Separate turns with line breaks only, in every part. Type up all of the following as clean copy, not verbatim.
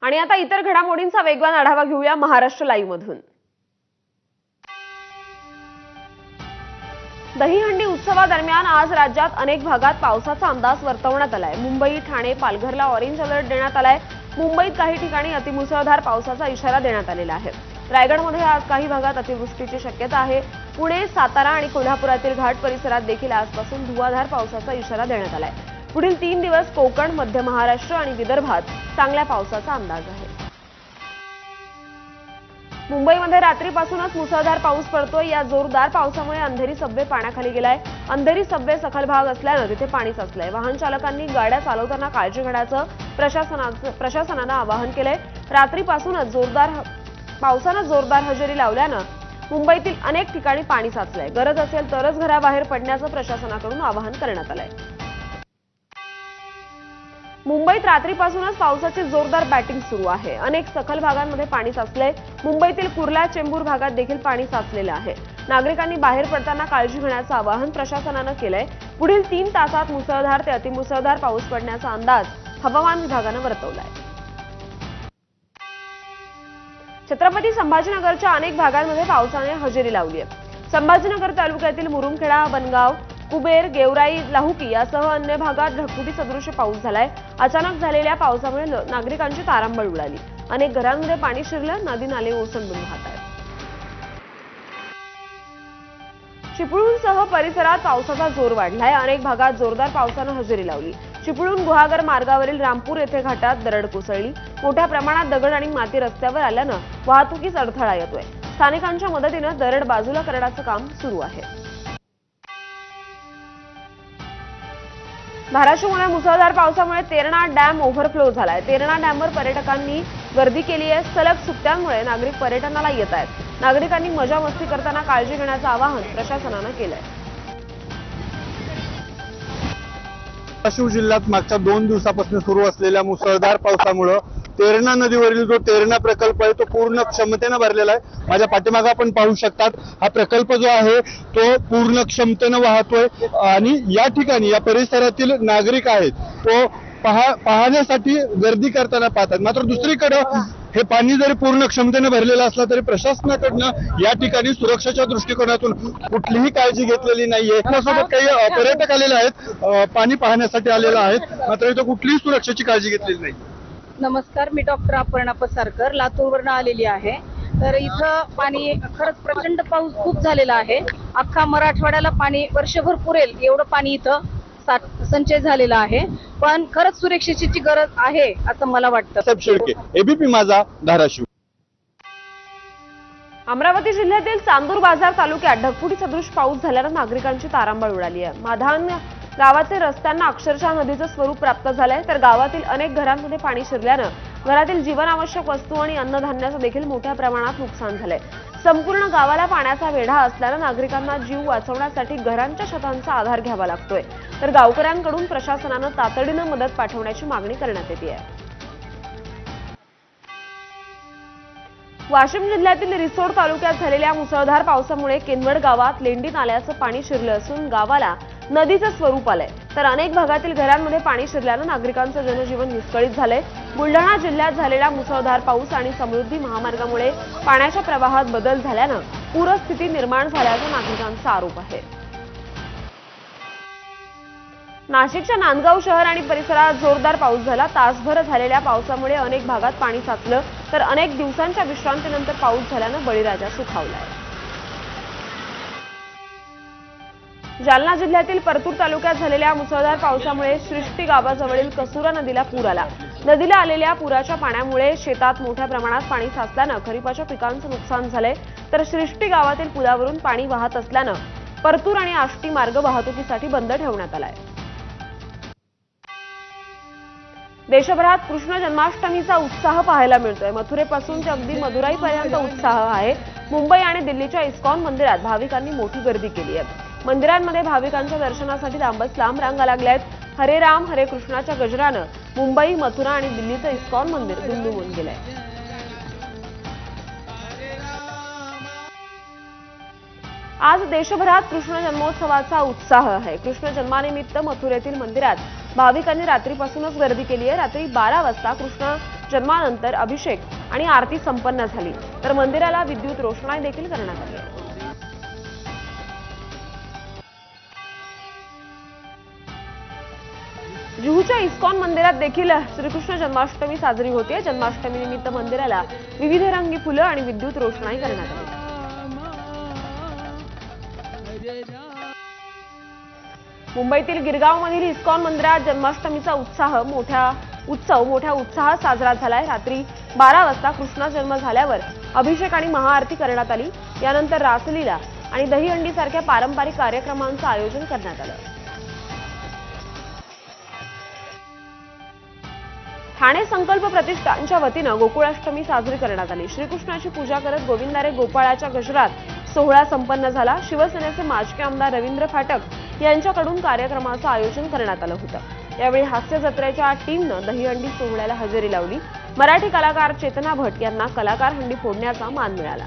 आणि आता इतर घडामोडींचा वेगवान आढावा घेऊया महाराष्ट्र लाईव्ह मधून। दहीहंडी उत्सवादरम्यान आज राज्यात अनेक भागात पावसाचा अंदाज वर्तवण्यात आलाय। मुंबई, ठाणे, पालघरला ऑरेंज अलर्ट देण्यात आलाय। मुंबईत काही ठिकाणी अतिमुसळधार पावसाचा इशारा देण्यात आलेला आहे। रायगडमध्ये आज काही भागात अतिवृष्टीची शक्यता आहे। पुणे, सातारा आणि कोल्हापुरातील घाट परिसरात देखील आजपासून धुवाधार पावसाचा इशारा देण्यात आलाय। पुढील 3 दिवस कोकण, मध्य महाराष्ट्र आणि विदर्भात चांगल्या पावसाचा अंदाज आहे। मुंबईमध्ये रात्रीपासूनच मुसळधार पाऊस पडतोय। या जोरदार पावसामुळे अंधेरी सबवे पाण्याखाली गेलाय। अंधेरी सबवे सखल भाग असल्याने तिथे पाणी साचलंय। वाहन चालकांनी गाड्या चालवताना काळजी घेण्याचं प्रशासनानं आवाहन केलंय। रात्रीपासूनच पावसानं जोरदार हजेरी लावल्यानं मुंबईतील अनेक ठिकाणी पाणी साचलंय। गरज असेल तरच घराबाहेर पडण्याचं प्रशासनाकडून आवाहन करण्यात आलंय। मुंबईत रात्रीपासूनच पावसाची जोरदार बॅटिंग सुरू आहे। अनेक सखल भागांमध्ये पाणी साचलंय। मुंबईतील कुर्ला, चेंबूर भागात देखील पाणी साचलेलं आहे। नागरिकांनी बाहेर पडताना काळजी घेण्याचं आवाहन प्रशासनानं केलंय। पुढील 3 तासात मुसळधार ते अतिमुसळधार पाऊस पडण्याचा अंदाज हवामान विभागानं वर्तवलाय। छत्रपती संभाजीनगरच्या अनेक भागांमध्ये पावसाने हजेरी लावली आहे। संभाजीनगर तालुक्यातील मुरुमखेडा, बनगाव, कुबेर, गेवराई, लाहुकी यासह अन्य भागात ढगफुटी सदृश पाऊस झालाय। अचानक झालेल्या पावसामुळे नागरिकांची तारांबळ उडाली। अनेक घरांमध्ये पाणी शिरलं, नदी नाले ओसंडून वाहत आहेत। चिपळूणसह परिसरात पावसाचा जोर वाढलाय। अनेक भागात जोरदार पावसानं हजेरी लावली। चिपळूण गुहागर मार्गावरील रामपूर येथे घाटात दरड कोसळली। मोठ्या प्रमाणात दगड आणि माती रस्त्यावर आल्यानं वाहतुकीस अडथळा येतोय। स्थानिकांच्या मदतीनं दरड बाजूला करण्याचं काम सुरू आहे। धाराशिवमध्ये मुसळधार पावसामुळे तेरणा डॅम ओव्हरफ्लो झालाय। तेरणा डॅमवर पर्यटकांनी गर्दी केली आहे। सलग सुट्ट्यांमुळे नागरिक पर्यटनाला येत आहेत। नागरिकांनी मजा मस्ती करताना काळजी घेण्याचं आवाहन प्रशासनानं केलंय।
धाराशिव जिल्ह्यात मागच्या 2 दिवसापासून सुरू असलेल्या मुसळधार पावसामुळे तेरणा नदीवरील जो तेरणा प्रकल्प आहे तो पूर्ण क्षमतेने भरलेला आहे। माझ्या पाठीमागे आपण पाहू शकतात, हा प्रकल्प जो आहे तो पूर्ण क्षमतेने वाहतोय आणि या ठिकाणी या परिसरातील नागरिक आहेत तो पाहण्यासाठी गर्दी करताना पाहतात। मात्र दुसरीकडे हे पाणी जरी पूर्ण क्षमतेने भरलेलं असलं तरी प्रशासनाकडनं या ठिकाणी सुरक्षेच्या दृष्टिकोनातून कुठलीही काळजी घेतलेली नाहीये। आपल्यासोबत काही पर्यटक आलेले आहेत, पाणी पाहण्यासाठी आलेले आहेत, मात्र इथं कुठलीही सुरक्षेची काळजी घेतलेली नाही।
नमस्कार, मी डॉक्टर अपर्णा पसारकर लातूरवरून आलेली आहे। तर इथं पाणी खरंच प्रचंड पाऊस खूप झालेला आहे। अख्खा मराठवाड्याला पाणी वर्षभर पुरेल एवढं पाणी इथं संचय झालेला आहे। पण खरंच सुरक्षेची गरज आहे असं मला वाटतं।
साहेब शेळके, एबीपी माझा, धाराशिव।
अमरावती जिल्ह्यातील चांदूर बाजार तालुक्यात ढगफुटी सदृश पाऊस झाल्यानं नागरिकांची तारांबळ उडाली आहे। माधान गावातील रस्त्यांना अक्षरशः नदीचं स्वरूप प्राप्त झालंय। तर गावातील अनेक घरांमध्ये पाणी शिरल्यानं घरातील जीवनावश्यक वस्तू आणि अन्नधान्याचं देखील मोठ्या प्रमाणात नुकसान झालंय। संपूर्ण गावाला पाण्याचा वेढा असल्यानं नागरिकांना जीव वाचवण्यासाठी घरांच्या छतांचा आधार घ्यावा लागतोय। तर गावकऱ्यांकडून प्रशासनानं तातडीनं मदत पाठवण्याची मागणी करण्यात येते आहे। वाशिम जिल्ह्यातील रिसोड तालुक्यात झालेल्या मुसळधार पावसामुळे किनवट गावात लेंडी नाल्याचं पाणी शिरलं असून गावाला नदीचं स्वरूप आलंय। तर अनेक भागातील घरांमध्ये पाणी शिरल्यानं नागरिकांचं जनजीवन विस्कळीत झालंय। बुलढाणा जिल्ह्यात झालेला मुसळधार पाऊस आणि समृद्धी महामार्गामुळे पाण्याच्या प्रवाहात बदल झाल्यानं पूरस्थिती निर्माण झाल्याचा नागरिकांचा आरोप आहे। नाशिकच्या नांदगाव शहर आणि परिसरात जोरदार पाऊस झाला। तासभर झालेल्या पावसामुळे अनेक भागात पाणी साचलं। तर अनेक दिवसांच्या विश्रांतीनंतर पाऊस झाल्यानं बळीराजा सुखावलाय। जालना जिल्ह्यातील परतूर तालुक्यात झालेल्या मुसळधार पावसामुळे सृष्टी गावाजवळील कसुरा नदीला पूर आला। नदीला आलेल्या पुराच्या पाण्यामुळे शेतात मोठ्या प्रमाणात पाणी साचल्यानं खरीपाच्या पिकांचं नुकसान झालंय। तर सृष्टी गावातील पुलावरून पाणी वाहत असल्यानं परतूर आणि आष्टी मार्ग वाहतुकीसाठी बंद ठेवण्यात आलाय। देशभरात कृष्ण जन्माष्टमीचा उत्साह पाहायला मिळतोय। मथुरेपासून ते अगदी मदुराईपर्यंत उत्साह आहे। मुंबई आणि दिल्लीच्या इस्कॉन मंदिरात भाविकांनी मोठी गर्दी केली आहे। मंदिरांमध्ये भाविकांच्या दर्शनासाठी लांबच लांब रांगा लागल्या आहेत। हरे राम हरे कृष्णाच्या गजरानं मुंबई, मथुरा आणि दिल्लीचं इस्कॉन मंदिर दुमदुमून गेलंय। आज देशभरात कृष्ण जन्मोत्सवाचा उत्साह आहे। कृष्ण जन्मानिमित्त मथुरेतील मंदिरात भाविकांनी रात्रीपासूनच गर्दी केली आहे। रात्री 12 वाजता कृष्ण जन्मानंतर अभिषेक आणि आरती संपन्न झाली, तर मंदिराला विद्युत रोषणाई देखील करण्यात आली आहे. जुहूच्या इस्कॉन मंदिरात देखील श्रीकृष्ण जन्माष्टमी साजरी होते. जन्माष्टमी निमित्त मंदिराला विविध रंगी फुलं आणि विद्युत रोषणाई करण्यात आली. मुंबईतील गिरगावमधील इस्कॉन मंदिरात जन्माष्टमीचा उत्सव मोठ्या उत्साहात साजरा झालाय. रात्री 12 वाजता कृष्णा जन्म झाल्यावर अभिषेक आणि महाआरती करण्यात आली. यानंतर रासलीला आणि दहीहंडी सारख्या पारंपरिक कार्यक्रमांचं आयोजन करण्यात आलं. ठाणे संकल्प प्रतिष्ठानच्या वतीनं गोकुळाष्टमी साजरी करण्यात आली. श्रीकृष्णाची पूजा करत गोविंदारे गोपाळाच्या गजरात सोहळा संपन्न झाला. शिवसेनेचे माजी आमदार रवींद्र फाटक यांच्याकडून कार्यक्रमाचं आयोजन करण्यात आलं होतं. यावेळी हास्य जत्रेच्या टीमनं दहीहंडी सोहळ्याला हजेरी लावली. मराठी कलाकार चेतना भट यांना कलाकार हंडी फोडण्याचा मान मिळाला.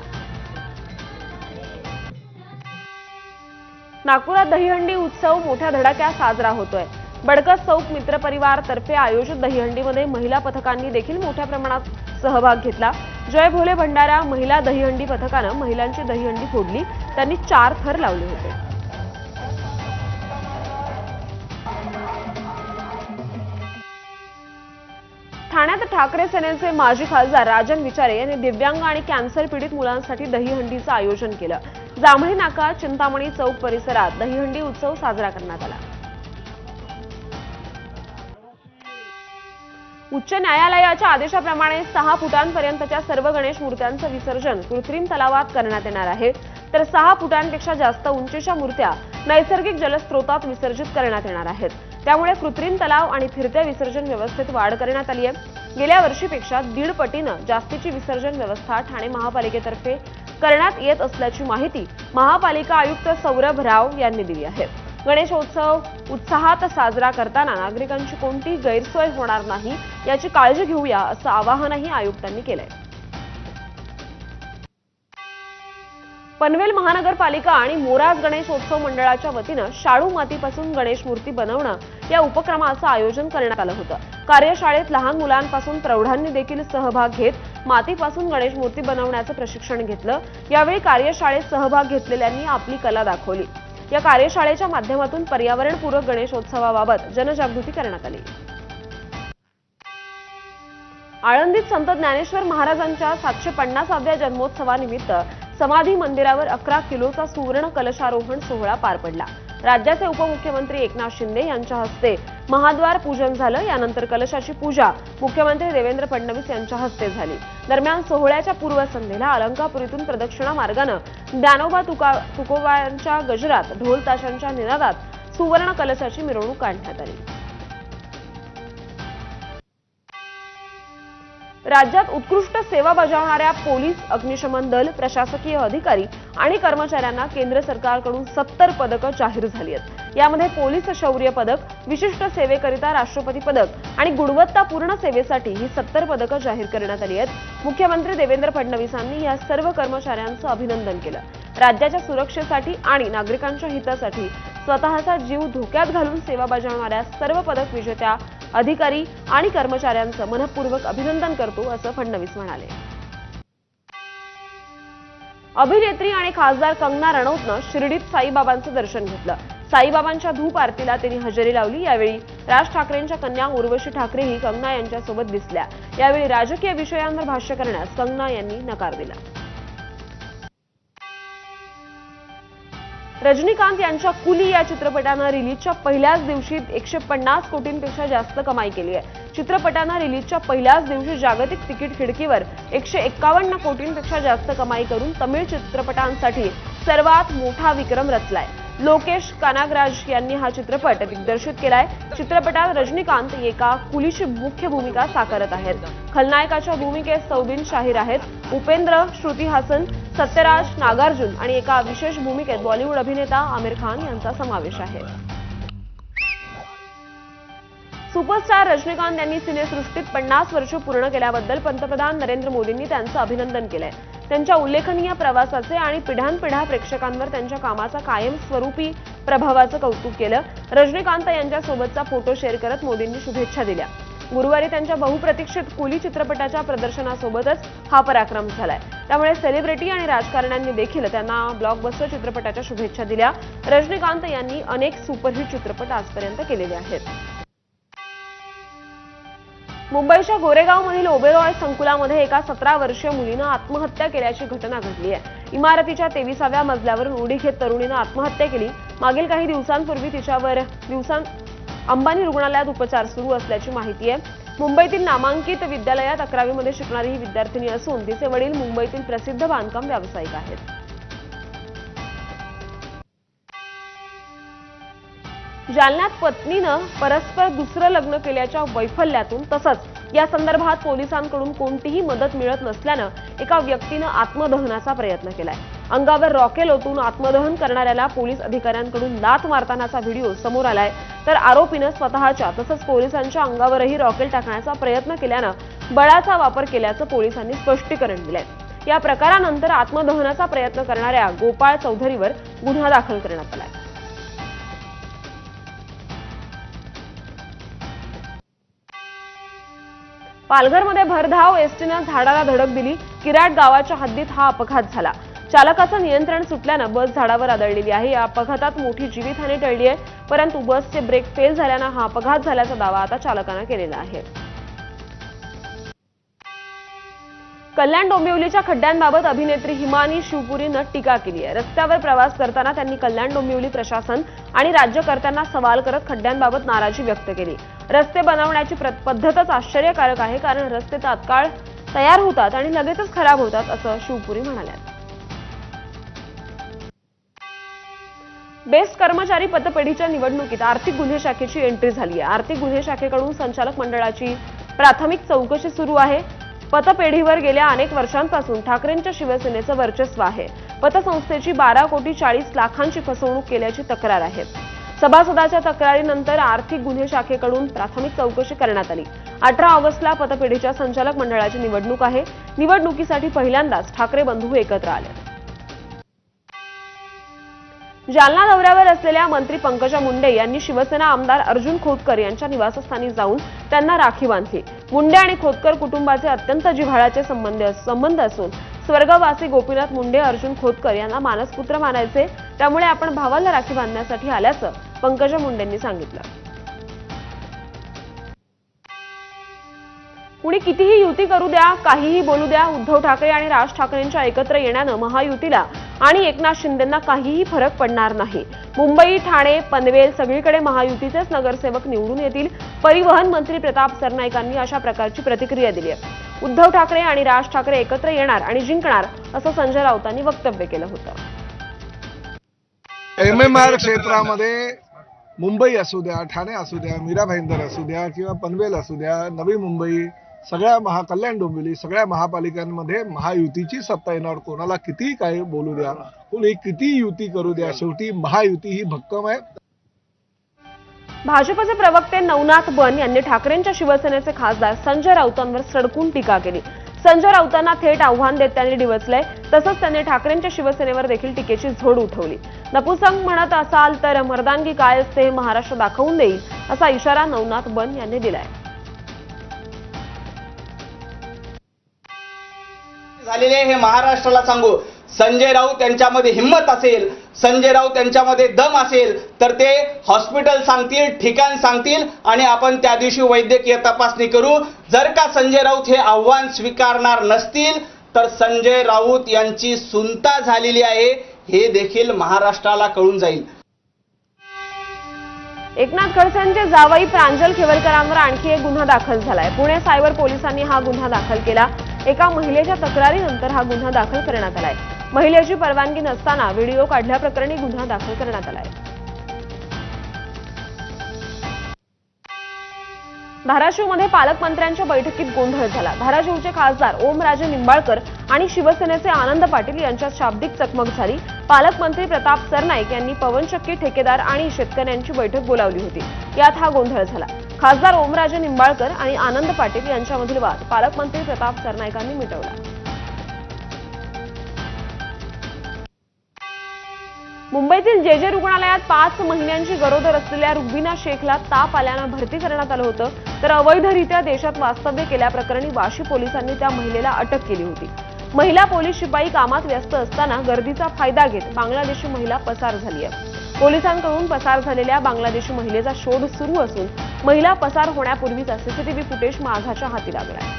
नागपुरात दहीहंडी उत्सव मोठ्या धडाक्यात साजरा होतोय. बडकस चौक मित्र परिवार तर्फे आयोजित दहीहंडीमध्ये महिला पथकांनी देखील मोठ्या प्रमाणात सहभाग घेतला. जय भोले भंडारा महिला दहीहंडी पथकानं महिलांची दहीहंडी फोडली. त्यांनी 4 थर लावले होते. ठाण्यात ठाकरे सेनेचे माजी खासदार राजन विचारे यांनी दिव्यांग आणि कॅन्सर पीडित मुलांसाठी दहीहंडीचं आयोजन केलं. जांभळी नाका चिंतामणी चौक परिसरात दहीहंडी उत्सव साजरा करण्यात आला. उच्च न्यायालयाच्या आदेशाप्रमाणे 6 फुटांपर्यंतच्या सर्व गणेश मूर्त्यांचं विसर्जन कृत्रिम तलावात करण्यात येणार आहे, तर 6 फुटांपेक्षा जास्त उंचीच्या मूर्त्या नैसर्गिक जलस्रोतात विसर्जित करण्यात येणार आहेत. त्यामुळे कृत्रिम तलाव आणि फिरत्या विसर्जन व्यवस्थेत वाढ करण्यात आली आहे. गेल्या वर्षीपेक्षा 1.5 पटीनं जास्तीची विसर्जन व्यवस्था ठाणे महापालिकेतर्फे करण्यात येत असल्याची माहिती महापालिका आयुक्त सौरभ राव यांनी दिली आहे. गणेशोत्सव उत्साहात साजरा करताना नागरिकांची कोणतीही गैरसोय होणार नाही याची काळजी घेऊया असं आवाहनही आयुक्तांनी केलंय. पनवेल महानगरपालिका आणि मोराज गणेशोत्सव मंडळाच्या वतीनं शाडू मातीपासून गणेश मूर्ती बनवणं या उपक्रमाचं आयोजन करण्यात आलं होतं. कार्यशाळेत लहान मुलांपासून प्रौढांनी देखील सहभाग घेत मातीपासून गणेश मूर्ती बनवण्याचं प्रशिक्षण घेतलं. यावेळी कार्यशाळेत सहभाग घेतलेल्यांनी आपली कला दाखवली. या कार्यशाळेच्या माध्यमातून पर्यावरणपूरक गणेशोत्सवाबाबत जनजागृती करण्यात आली. आळंदीत संत ज्ञानेश्वर महाराजांच्या 750व्या जन्मोत्सवानिमित्त समाधी मंदिरावर 11 किलोचा सुवर्ण कलशारोहण सोहळा पार पडला. राज्याचे उपमुख्यमंत्री एकनाथ शिंदे यांच्या हस्ते महाद्वार पूजन झालं. यानंतर कलशाची पूजा मुख्यमंत्री देवेंद्र फडणवीस यांच्या हस्ते झाली. दरम्यान सोहळ्याच्या पूर्वसंध्येला अलंकापुरीतून प्रदक्षिणा मार्गानं ज्ञानोबा तुकोबांच्या गजरात ढोल ताशांच्या निनादात सुवर्ण कलशाची मिरवणूक काढण्यात आली. राज्यात उत्कृष्ट सेवा बजावणाऱ्या पोलीस, अग्निशमन दल, प्रशासकीय अधिकारी आणि कर्मचाऱ्यांना केंद्र सरकारकडून 70 पदकं जाहीर झाली आहेत. यामध्ये पोलीस शौर्य पदक, विशिष्ट सेवेकरिता राष्ट्रपती पदक आणि गुणवत्तापूर्ण सेवेसाठी ही 70 पदकं जाहीर करण्यात आली आहेत. मुख्यमंत्री देवेंद्र फडणवीसांनी या सर्व कर्मचाऱ्यांचं अभिनंदन केलं. राज्याच्या सुरक्षेसाठी आणि नागरिकांच्या हितासाठी स्वतःचा जीव धोक्यात घालून सेवा बजावणाऱ्या सर्व पदक विजेत्या अधिकारी आणि कर्मचाऱ्यांचं मनपूर्वक अभिनंदन करतो असं फडणवीस म्हणाले. अभिनेत्री आणि खासदार कंगना रनौतनं शिर्डीत साईबाबांचं दर्शन घेतलं. साईबाबांच्या धूप आरतीला त्यांनी हजेरी लावली. यावेळी राज ठाकरेंच्या कन्या उर्वशी ठाकरेही कंगना यांच्यासोबत दिसल्या. यावेळी राजकीय विषयांवर भाष्य करण्यास कंगना यांनी नकार दिला. रजनीकांत यांच्या कुली या चित्रपटानं रिलीजच्या पहिल्याच दिवशी 150 कोटींपेक्षा जास्त कमाई केली आहे. चित्रपटानं रिलीजच्या पहिल्याच दिवशी जागतिक तिकीट खिडकीवर 151 कोटींपेक्षा जास्त कमाई करून तमिळ चित्रपटांसाठी सर्वात मोठा विक्रम रचलाय. लोकेश कानागराज यांनी हा चित्रपट दिग्दर्शित केलाय. चित्रपटात रजनीकांत एका कुलीची मुख्य भूमिका साकारत आहेत. खलनायकाच्या भूमिकेत सौबिन शाहीर आहेत. उपेंद्र, श्रुती हासन, सत्यराज, नागार्जुन आणि एका विशेष भूमिकेत बॉलिवूड अभिनेता आमिर खान यांचा समावेश आहे. सुपरस्टार रजनीकांत यांनी सिनेसृष्टीत 50 वर्ष पूर्ण केल्याबद्दल पंतप्रधान नरेंद्र मोदींनी त्यांचं अभिनंदन केलंय. त्यांच्या उल्लेखनीय प्रवासाचे आणि पिढ्यानपिढ्या प्रेक्षकांवर त्यांच्या कामाचा कायमस्वरूपी प्रभावाचं कौतुक केलं. रजनीकांत यांच्यासोबतचा फोटो शेअर करत मोदींनी शुभेच्छा दिल्या. गुरुवारी त्यांच्या बहुप्रतीक्षित कुली चित्रपटाच्या प्रदर्शनासोबतच हा पराक्रम झालाय। त्यामुळे सेलिब्रिटी आणि राजकारण्यांनी देखील त्यांना ब्लॉकबस्टर चित्रपटाच्या शुभेच्छा दिल्या। रजनीकांत यांनी अनेक सुपरहिट चित्रपट आजपर्यंत केलेले आहेत। मुंबईच्या गोरेगावमधील ओबेरॉय संकुलामध्ये एका 17 वर्षीय मुलीनं आत्महत्या केल्याची घटना घडली आहे। इमारतीच्या 23व्या मजल्यावरून उडी घेत तरुणीनं आत्महत्या केली। मागील काही दिवसांपूर्वी तिच्यावर अंबानी रुग्णालयात उपचार सुरू असल्याची माहिती आहे। मुंबईतील नामांकित विद्यालयात 11वी मध्ये शिकणारी ही विद्यार्थिनी असून तिचे वडील मुंबईतील प्रसिद्ध बांधकाम व्यावसायिक आहेत। जालन्यात पत्नीनं परस्पर दुसरं लग्न केल्याच्या वैफल्यातून तसंच या संदर्भात पोलिसांकडून कोणतीही मदत मिळत नसल्यानं एका व्यक्तीनं आत्मदहनाचा प्रयत्न केलाय। अंगावर रॉकेल ओतून आत्मदहन करणाऱ्याला पोलीस अधिकाऱ्यांकडून लाथ मारतानाचा व्हिडिओ समोर आलाय। तर आरोपीनं स्वतःच्या तसंच पोलिसांच्या अंगावरही रॉकेल टाकण्याचा प्रयत्न केल्यानं बळाचा वापर केल्याचं पोलिसांनी स्पष्टीकरण दिलंय। या प्रकारानंतर आत्मदहनाचा प्रयत्न करणाऱ्या गोपाळ चौधरीवर गुन्हा दाखल करण्यात आलाय। पालघरमध्ये भरधाव एसटीनं झाडाला धडक दिली। किराट गावाच्या हद्दीत हा अपघात झाला। चालकाचं नियंत्रण सुटल्यानं बस झाडावर आदळलेली आहे। या अपघातात मोठी जीवितहानी टळली आहे, परंतु बसचे ब्रेक फेल झाल्यानं हा अपघात झाल्याचा दावा आता चालकानं केलेला आहे। कल्याण डोंबिवलीच्या खड्ड्यांबाबत अभिनेत्री हिमानी शिवपुरीनं टीका केली आहे। रस्त्यावर प्रवास करताना त्यांनी कल्याण डोंबिवली प्रशासन आणि राज्यकर्त्यांना सवाल करत खड्ड्यांबाबत नाराजी व्यक्त केली। रस्ते बनवण्याची पद्धतच आश्चर्यकारक आहे, कारण रस्ते तात्काळ तयार होतात आणि लगेचच खराब होतात, असं शिवपुरी म्हणाल्या। बेस्ट कर्मचारी पतपेढीच्या निवडणुकीत आर्थिक गुन्हे शाखेची एंट्री झाली आहे। आर्थिक गुन्हे शाखेकडून संचालक मंडळाची प्राथमिक चौकशी सुरू आहे। पतपेढीवर गेल्या अनेक वर्षांपासून ठाकरेंच्या शिवसेनेचं वर्चस्व आहे। पतसंस्थेची 12 कोटी 40 लाखांची फसवणूक केल्याची तक्रार आहे। सभासदाच्या तक्रारीनंतर आर्थिक गुन्हे शाखेकडून प्राथमिक चौकशी करण्यात आली। 18 ऑगस्टला पतपेढीच्या संचालक मंडळाची निवडणूक आहे। निवडणुकीसाठी पहिल्यांदाच ठाकरे बंधू एकत्र आले। जालना दौऱ्यावर असलेल्या मंत्री पंकजा मुंडे यांनी शिवसेना आमदार अर्जुन खोतकर यांच्या निवासस्थानी जाऊन त्यांना राखी बांधली। मुंडे आणि खोतकर कुटुंबाचे अत्यंत जिव्हाळ्याचे संबंध असून स्वर्गवासी गोपीनाथ मुंडे अर्जुन खोतकर यांना मानसपुत्र मानायचे, त्यामुळे आपण भावाला राखी बांधण्यासाठी आल्याचं पंकजा मुंडेंनी सांगितलं। कुणी कितीही युती करू द्या, काहीही बोलू द्या, उद्धव ठाकरे आणि राज ठाकरेंच्या एकत्र येण्यानं महायुतीला आणि एकनाथ शिंदेंना काहीही फरक पडणार नाही। मुंबई, ठाणे, पनवेल सगळीकडे महायुतीचेच नगरसेवक निवडून येतील। परिवहन मंत्री प्रताप सरनाईकांनी अशा प्रकारची प्रतिक्रिया दिली आहे। उद्धव ठाकरे आणि राज ठाकरे एकत्र येणार आणि जिंकणार, असं संजय राऊतांनी वक्तव्य केलं होतं।
MMR क्षेत्रामध्ये मुंबई असू द्या, ठाणे असू द्या, मीरा भाईंदर असू द्या किंवा पनवेल असू द्या, नवी मुंबई, सगळ्या कल्याण डोंबिवली सगळ्या महापालिकांमध्ये महायुतीची सत्ता येणार। कोणाला किती काय बोलू द्या, कोणी किती युती करू द्या, शेवटी महायुती ही भक्कम आहे।
भाजपचे प्रवक्ते नवनाथ बन यांनी ठाकरेंच्या शिवसेनेचे खासदार संजय राऊतांवर सडकून टीका केली। संजय राऊतांना थेट आव्हान देत त्यांनी डिवचलंय। तसंच त्यांनी ठाकरेंच्या शिवसेनेवर देखील टीकेची झोड उठवली। नपुसंग म्हणत असाल तर मर्दानगी काय असते हे महाराष्ट्र दाखवून देईल, असा इशारा नवनाथ बन यांनी दिलाय।
झालेले हे महाराष्ट्राला सांगू, संजय राऊत यांच्यामध्ये हिम्मत असेल, संजय राऊत यांच्यामध्ये दम असेल तर ते हॉस्पिटल सांगतील, ठिकाण सांगतील आणि आपण त्या दिवशी वैद्यकीय तपासणी करू। जर का संजय राऊत हे आव्हान स्वीकारणार नसतील तर संजय राऊत यांची सुनता झालेली आहे हे देखील महाराष्ट्राला कळून जाईल।
एकनाथ खडसेंचे जावई प्रांजल खेवलकरांवर आणखी एक गुन्हा दाखल झालाय। पुणे सायबर पोलिसांनी हा गुन्हा दाखल केला। एका महिलेच्या तक्रारीनंतर हा गुन्हा दाखल करण्यात आलाय। महिलेची परवानगी नसताना व्हिडिओ काढल्याप्रकरणी गुन्हा दाखल करण्यात आलाय। धाराशिवमध्ये पालकमंत्र्यांच्या बैठकीत गोंधळ झाला। धाराशिवचे खासदार ओमराजे निंबाळकर आणि शिवसेनेचे आनंद पाटील यांच्यात शाब्दिक चकमक झाली। पालकमंत्री प्रताप सरनाईक यांनी पवनचक्की ठेकेदार आणि शेतकऱ्यांची बैठक बोलावली होती। यात हा गोंधळ झाला। खासदार ओमराजे निंबाळकर आणि आनंद पाटील यांच्यामधील वाद पालकमंत्री प्रताप सरनाईकांनी मिटवला। मुंबईतील जेजे रुग्णालयात 5 महिन्यांची गरोदर असलेल्या रुबिना शेखला ताप आल्यानं भरती करण्यात आलं होतं। तर अवैधरित्या देशात वास्तव्य केल्याप्रकरणी वाशी पोलिसांनी त्या महिलेला अटक केली होती. महिला पोलीस शिपाई कामात व्यस्त असताना गर्दीचा फायदा घेत बांगलादेशी महिला पसार झाली आहे. पोलिसांकडून पसार झालेल्या बांगलादेशी महिलेचा शोध सुरू असून महिला पसार होण्यापूर्वीचा सीसीटीव्ही फुटेज माझाच्या हाती लागला आहे.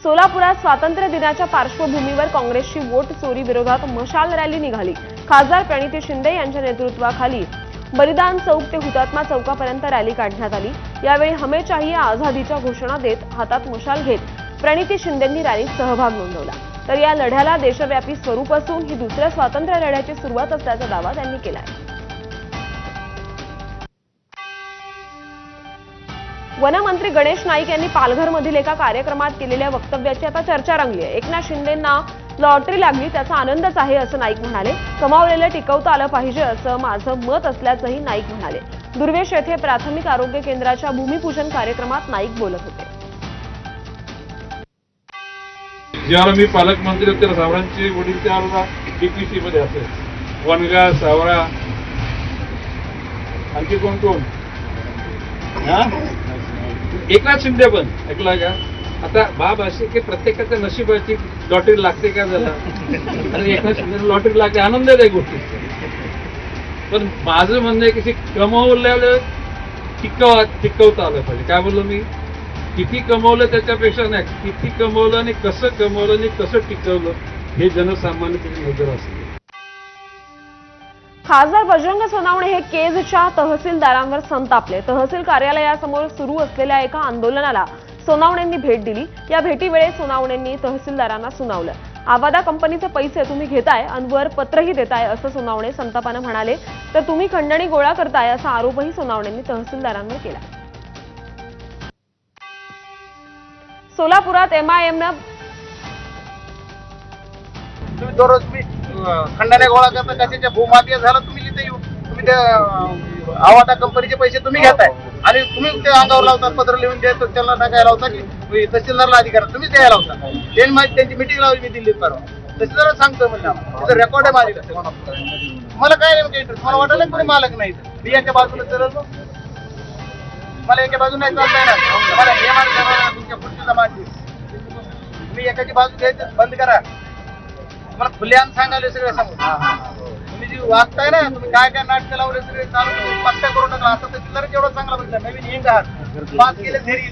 सोलापुरात स्वातंत्र्य दिनाच्या पार्श्वभूमीवर काँग्रेसची वोट चोरी विरोधात मशाल रॅली निघाली. खासदार प्रणिती शिंदे यांच्या नेतृत्वाखाली बलिदान चौक ते हुतात्मा चौकापर्यंत रॅली काढण्यात आली. यावेळी हमें चाहिए आझादीच्या घोषणा देत हातात मशाल घेत प्रणिती शिंदेंनी रॅलीत सहभाग नोंदवला. तर या लढ्याला देशव्यापी स्वरूप असून ही दुसऱ्या स्वातंत्र्य लढ्याची सुरुवात असल्याचा दावा त्यांनी केला आहे. वनमंत्री गणेश नाईक यांनी पालघरमधील एका कार्यक्रमात केलेल्या वक्तव्याची आता चर्चा रंगली आहे. एकनाथ शिंदेंना लॉटरी लागली त्याचा आनंदच आहे असं नाईक म्हणाले. कमावलेलं टिकवता आलं पाहिजे असं माझं मत असल्याचंही नाईक म्हणाले. दुर्वेश येथे प्राथमिक आरोग्य केंद्राच्या भूमिपूजन कार्यक्रमात नाईक बोलत होते.
ज्यावेळेला मी पालकमंत्री होते सावरांचे वडील त्यावेळेला डीपीसी मध्ये असेल वनगा सावरा आणखी कोण कोण एकनाथ शिंदे पण ऐकला का. आता बाब अशी की प्रत्येकाच्या नशिबाची लॉटरी लागते का झाला आणि एकनाथ शिंदे लॉटरी लागते आनंद आहे गोष्टी. पण माझं म्हणणं आहे की कमवलेलं टिकवता आलं पाहिजे. काय बोललो मी किती कमवलं त्याच्यापेक्षा नाही किती कमवलं आणि कसं टिकवलं हे जनसामान्य नजर असते.
खासदार बजरंग सोनावणे हे केजच्या तहसीलदारांवर संतापले. तहसील कार्यालयासमोर सुरू असलेल्या एका आंदोलनाला सोनावणेंनी भेट दिली. या भेटीवेळी सोनावणेंनी तहसीलदारांना सुनावलं. आवादा कंपनीचे पैसे तुम्ही घेताय आणि वर पत्रही देताय असं सोनावणे संतापानं म्हणाले. तर तुम्ही खंडणी गोळा करताय असा आरोपही सोनावणेंनी तहसीलदारांवर केला. सोलापुरात एमआयएमनं
तुम्ही दररोज खंडण्या गोळा करता कशाच्या भूमाफिया झाला तुम्ही तिथे येऊ तुम्ही त्या आवाटा कंपनीचे पैसे तुम्ही घेताय आणि तुम्ही ते अंगावर लावता पत्र लिहून द्यायचं त्यांना टाकायला लावता की तहसीलदारला अधिकार तुम्ही द्यायला लावता. त्यांनी माझी त्यांची मिटिंग लावली मी दिल्लीत परवा तहसीलदार सांगतोय म्हणलं तिथं रेकॉर्ड आहे माझी. मला काय नेमकं इंटरेस्ट मला वाटलं कोणी मालक नाही मी याच्या बाजूला चलत मला एका बाजूला नाही चालताय ना मला हे मार्ग तुमच्या पुढची मांडली तुम्ही एकाची बाजू घ्यायचं बंद करा. मला खुलेआम सांगायला सगळं सांगू तुम्ही जी वागताय ना तुम्ही काय काय नाटकं लावले सगळे चालू पक्का करून टाकला. आता तर केवढा चांगला बघितला नवीन हिंग आहात पाच गेले घरी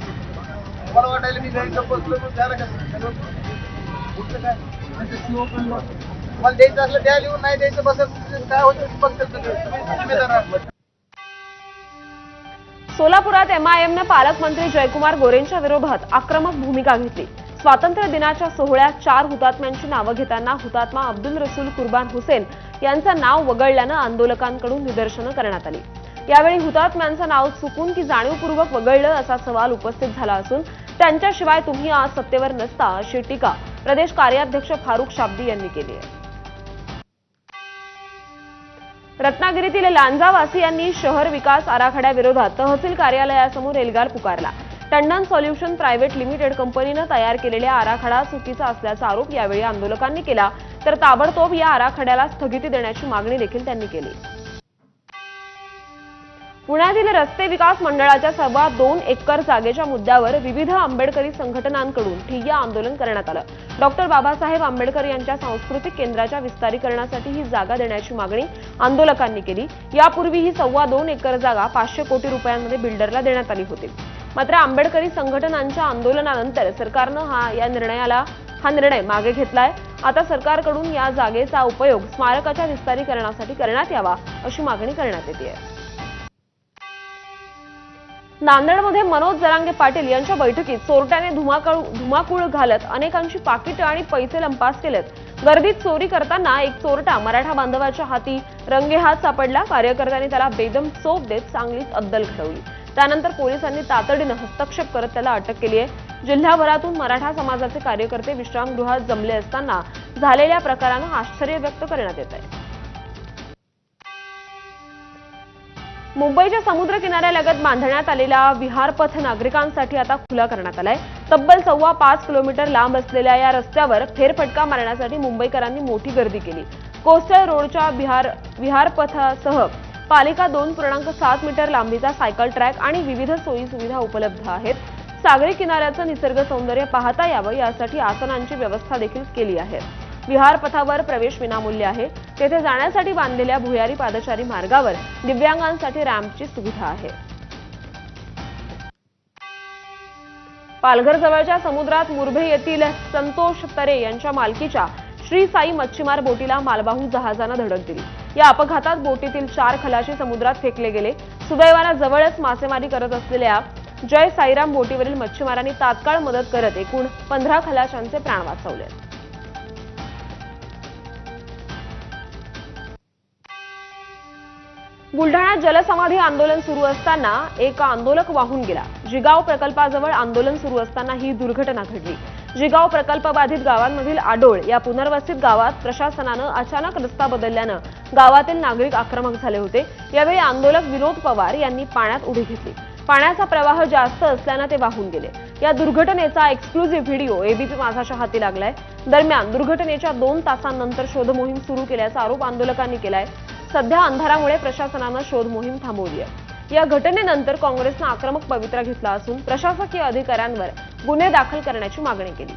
मला वाटायला मी घरी बसलो झालं का काय मला द्यायचं असलं द्या लिहून नाही द्यायचं बसत काय होतं बघतात तुम्ही.
सोलापुरात एमआयएमनं पालकमंत्री जयकुमार गोरेंच्या विरोधात आक्रमक भूमिका घेतली. स्वातंत्र्य दिनाच्या सोहळ्यात 4 हुतात्म्यांची नावं घेताना हुतात्मा अब्दुल रसूल कुर्बान हुसेन यांचं नाव वगळल्यानं आंदोलकांकडून निदर्शनं करण्यात आली. यावेळी हुतात्म्यांचं नाव चुकून की जाणीवपूर्वक वगळलं असा सवाल उपस्थित झाला असून त्यांच्याशिवाय तुम्ही आज सत्तेवर नसता अशी टीका प्रदेश कार्याध्यक्ष फारुख शाब्दी यांनी केली आहे. रत्नागिरीतील लांजावासियांनी शहर विकास आराखड्याविरोधात तहसील कार्यालयासमोर एल्गार पुकारला. टंडन सॉल्युशन प्रायव्हेट लिमिटेड कंपनीनं तयार केलेला आराखडा चुकीचा असल्याचा आरोप यावेळी आंदोलकांनी केला. तर ताबडतोब या आराखड्याला स्थगिती देण्याची मागणी देखील त्यांनी केली. पुण्यातील रस्ते विकास मंडळाच्या 2.25 एकर जागेच्या मुद्द्यावर विविध आंबेडकरी संघटनांकडून ठिय्या आंदोलन करण्यात आलं. डॉक्टर बाबासाहेब आंबेडकर यांच्या सांस्कृतिक केंद्राच्या विस्तारीकरणासाठी ही जागा देण्याची मागणी आंदोलकांनी केली. यापूर्वी ही 2.25 एकर जागा 500 कोटी रुपयांमध्ये बिल्डरला देण्यात आली होती. मात्र आंबेडकरी संघटनांच्या आंदोलनानंतर सरकारनं हा निर्णय मागे घेतलाय. आता सरकारकडून या जागेचा उपयोग स्मारकाच्या विस्तारीकरणासाठी करण्यात यावा अशी मागणी करण्यात येते. नांदेडमध्ये मनोज जरांगे पाटील यांच्या बैठकीत चोरट्याने धुमाकूळ घालत अनेकांची पाकिटं आणि पैसे लंपास केलेत. गर्दीत चोरी करताना एक चोरटा मराठा बांधवाच्या हाती रंगेहात सापडला. कार्यकर्त्यांनी त्याला बेदम चोप देत चांगलीच अद्दल घडवली. त्यानंतर पोलिसांनी तातडीनं हस्तक्षेप करत त्याला अटक केली आहे. जिल्हाभरातून मराठा समाजाचे कार्यकर्ते विश्रामगृहात जमले असताना झालेल्या प्रकारानं आश्चर्य व्यक्त करण्यात येत आहे. मुंबईच्या समुद्र किनाऱ्यालगत बांधण्यात आलेला विहारपथ नागरिकांसाठी आता खुला करण्यात आलाय. तब्बल 5.25 किलोमीटर लांब असलेल्या या रस्त्यावर फेरफटका मारण्यासाठी मुंबईकरांनी मोठी गर्दी केली. कोस्टल रोडच्या विहारपथासह पालिका 2.7 मीटर लांबीचा सायकल ट्रॅक आणि विविध सोयी सुविधा उपलब्ध आहेत. सागरी किनाऱ्याचं निसर्ग सौंदर्य पाहता यावं यासाठी आसनांची व्यवस्था देखील केली आहे. विहार पथावर प्रवेश विनामूल्य आहे. तेथे जाण्यासाठी बांधलेल्या भुयारी पादचारी मार्गावर दिव्यांगांसाठी रॅम्पची सुविधा आहे. पालघर जवळच्या समुद्रात मुरबे येथील संतोष तरे यांच्या मालकीच्या श्री साई मच्छीमार बोटीला मालवाहू जहाजानं धडक दिली. या अपघातात बोटीतील 4 खलाशी समुद्रात फेकले गेले. सुदैवानं जवळच मासेमारी करत असलेल्या जय साईराम बोटीवरील मच्छीमारांनी तात्काळ मदत करत एकूण 15 खलाशांचे प्राण वाचवले. बुलढाण्यात जलसमाधी आंदोलन सुरू असताना एक आंदोलक वाहून गेला. जिगाव प्रकल्पाजवळ आंदोलन सुरू असताना ही दुर्घटना घडली. जिगाव प्रकल्प बाधित गावांमधील आडोळ या पुनर्वसित गावात प्रशासनानं अचानक रस्ता बदलल्यानं गावातील नागरिक आक्रमक झाले होते. यावेळी आंदोलक विनोद पवार यांनी पाण्यात उडी घेतली. पाण्याचा प्रवाह जास्त असल्यानं ते वाहून गेले. या दुर्घटनेचा एक्सक्लुझिव्ह व्हिडिओ एबीपी माझाच्या हाती लागलाय. दरम्यान दुर्घटनेच्या 2 तासांनंतर शोध मोहीम सुरू केल्याचा आरोप आंदोलकांनी केलाय. सध्या अंधारामुळे प्रशासनानं शोध मोहीम थांबवली आहे. या घटनेनंतर काँग्रेसनं आक्रमक पवित्रा घेतला असून प्रशासकीय अधिकाऱ्यांवर गुन्हे दाखल करण्याची मागणी केली.